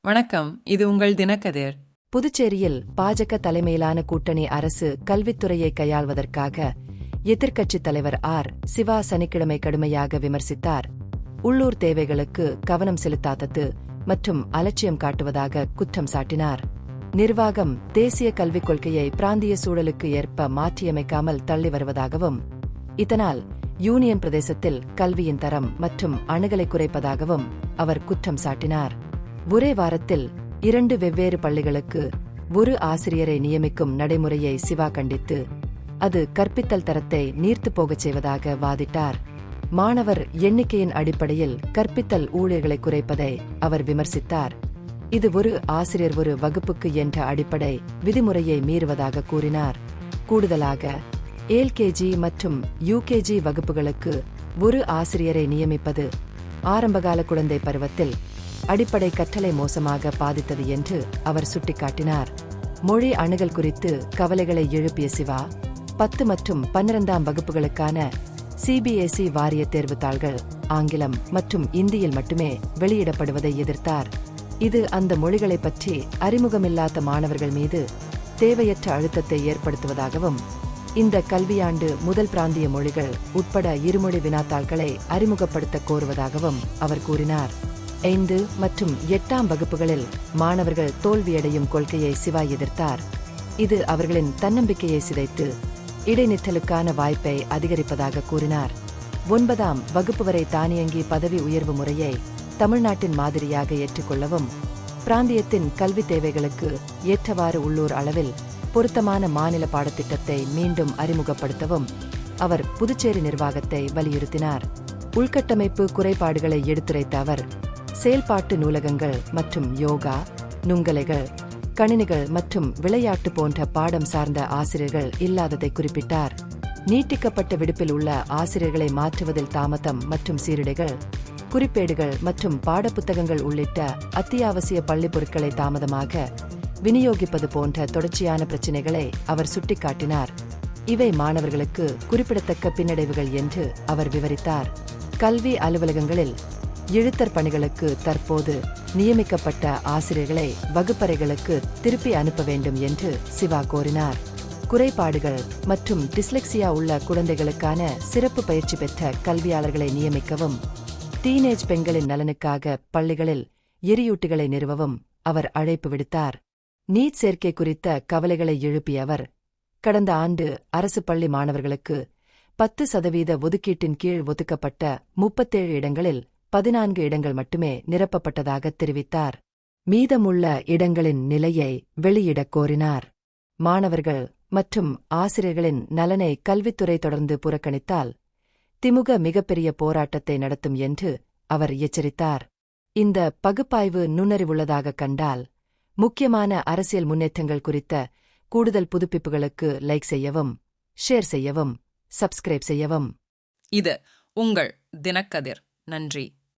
வணக்கம், இது உங்கள் தினக்கதிர். புதுச்சேரியில் பாஜக தலைமையிலான கூட்டணி அரசு கல்வித்துறையை கையாள்வதற்காக எதிர்க்கட்சித் தலைவர் சிவா சனிக்கிழமை கடுமையாக விமர்சித்தார். உள்ளூர் தேவைகளுக்கு கவனம் செலுத்தாதது மற்றும் அலட்சியம் காட்டுவதாக குற்றம் சாட்டினார். நிர்வாகம் தேசிய கல்விக் கொள்கையை பிராந்திய சூழலுக்கு ஏற்ப மாற்றியமைக்காமல் தள்ளி வருவதாகவும், இதனால் யூனியன் பிரதேசத்தில் கல்வியின் தரம் மற்றும் அணுகலை குறைப்பதாகவும் அவர் குற்றம் சாட்டினார். ஒரே வாரத்தில் 2 வெவ்வேறு பள்ளிகளுக்கு ஒரு ஆசிரியரை நியமிக்கும் நடைமுறையை சிவா கண்டித்து, அது கற்பித்தல் தரத்தை நீர்த்துப் போகச் செய்வதாக வாதிட்டார். மாணவர் எண்ணிக்கையின் அடிப்படையில் கற்பித்தல் ஊழியர்களை குறைப்பதை அவர் விமர்சித்தார். இது ஒரு ஆசிரியர் ஒரு வகுப்புக்கு என்ற அடிப்படை விதிமுறையை மீறுவதாக கூறினார். கூடுதலாக எல்கேஜி மற்றும் யூகேஜி வகுப்புகளுக்கு ஒரு ஆசிரியரை நியமிப்பது ஆரம்பகால குழந்தை பருவத்தில் அடிப்படை கற்றலை மோசமாக பாதித்தது என்று அவர் சுட்டிக்காட்டினார். மொழி அணுகல் குறித்து கவலைகளை எழுப்பிய சிவா, 10 மற்றும் 12ஆம் வகுப்புகளுக்கான சிபிஎஸ்இ வாரிய தேர்வுத்தாள்கள் ஆங்கிலம் மற்றும் இந்தியில் மட்டுமே வெளியிடப்படுவதை எதிர்த்தார். இது அந்த மொழிகளைப் பற்றி அறிமுகமில்லாத மாணவர்கள் மீது தேவையற்ற அழுத்தத்தை ஏற்படுத்துவதாகவும், இந்த கல்வியாண்டு முதல் பிராந்திய மொழிகள் உட்பட இருமொழி வினாத்தாள்களை அறிமுகப்படுத்த கோருவதாகவும் அவர் கூறினார். 5 மற்றும் 8ஆம் வகுப்புகளில் மாணவர்கள் தோல்வியடையும் கொள்கையை சிவா எதிர்த்தார். இது அவர்களின் தன்னம்பிக்கையை சிதைத்து இடைநிற்றலுக்கான வாய்ப்பை அதிகரிப்பதாக கூறினார். 9ஆம் வகுப்பு வரை தானியங்கி பதவி உயர்வு முறையை தமிழ்நாட்டின் மாதிரியாக ஏற்றுக்கொள்ளவும், பிராந்தியத்தின் கல்வி தேவைகளுக்கு ஏற்றவாறு உள்ளூர் அளவில் பொருத்தமான மாநில பாடத்திட்டத்தை மீண்டும் அறிமுகப்படுத்தவும் அவர் புதுச்சேரி நிர்வாகத்தை வலியுறுத்தினார். உள்கட்டமைப்பு குறைபாடுகளை எடுத்துரைத்த அவர், செயல்பாட்டு நூலகங்கள் மற்றும் யோகா, நுங்கலைகள், கணினிகள் மற்றும் விளையாட்டு போன்ற பாடம் சார்ந்த ஆசிரியர்கள் இல்லாததை குறிப்பிட்டார். நீட்டிக்கப்பட்ட விடுப்பில் உள்ள ஆசிரியர்களை மாற்றுவதில் தாமதம் மற்றும் சீருடைகள், குறிப்பேடுகள் மற்றும் பாடப்புத்தகங்கள் உள்ளிட்ட அத்தியாவசிய பள்ளிப் பொருட்களை தாமதமாக விநியோகிப்பது போன்ற தொடர்ச்சியான பிரச்சினைகளை அவர் சுட்டிக்காட்டினார். இவை மாணவர்களுக்கு குறிப்பிடத்தக்க பின்னடைவுகள் என்று அவர் விவரித்தார். கல்வி அலுவலகங்களில் எழுத்தர் பணிகளுக்கு தற்போது நியமிக்கப்பட்ட ஆசிரியர்களை வகுப்பறைகளுக்கு திருப்பி அனுப்ப வேண்டும் என்று சிவா கோரினார். குறைபாடுகள் மற்றும் டிஸ்லெக்சியா உள்ள குழந்தைகளுக்கான சிறப்பு பயிற்சி பெற்ற கல்வியாளர்களை நியமிக்கவும், டீனேஜ் பெண்களின் நலனுக்காக பள்ளிகளில் எரியூட்டிகளை நிறுவவும் அவர் அழைப்பு விடுத்தார். நீட் சேர்க்கை குறித்த கவலைகளை எழுப்பிய அவர், கடந்த ஆண்டு அரசு பள்ளி மாணவர்களுக்கு 10% ஒதுக்கீட்டின் கீழ் ஒதுக்கப்பட்ட 37 இடங்களில் 14 இடங்கள் மட்டுமே நிரப்பப்பட்டதாக தெரிவித்தார். மீதமுள்ள இடங்களின் நிலையை வெளியிடக் கோரினார். மாணவர்கள் மற்றும் ஆசிரியர்களின் நலனை கல்வித்துறை தொடர்ந்து புறக்கணித்தால் திமுக மிகப்பெரிய போராட்டத்தை நடத்தும் என்று அவர் எச்சரித்தார். இந்த பகுப்பாய்வு நுண்ணறிவுள்ளதாக கண்டால், முக்கியமான அரசியல் முன்னேற்றங்கள் குறித்த கூடுதல் புதுப்பிப்புகளுக்கு லைக் செய்யவும், ஷேர் செய்யவும், சப்ஸ்கிரைப் செய்யவும். இது உங்கள் தினக்கதிர். நன்றி.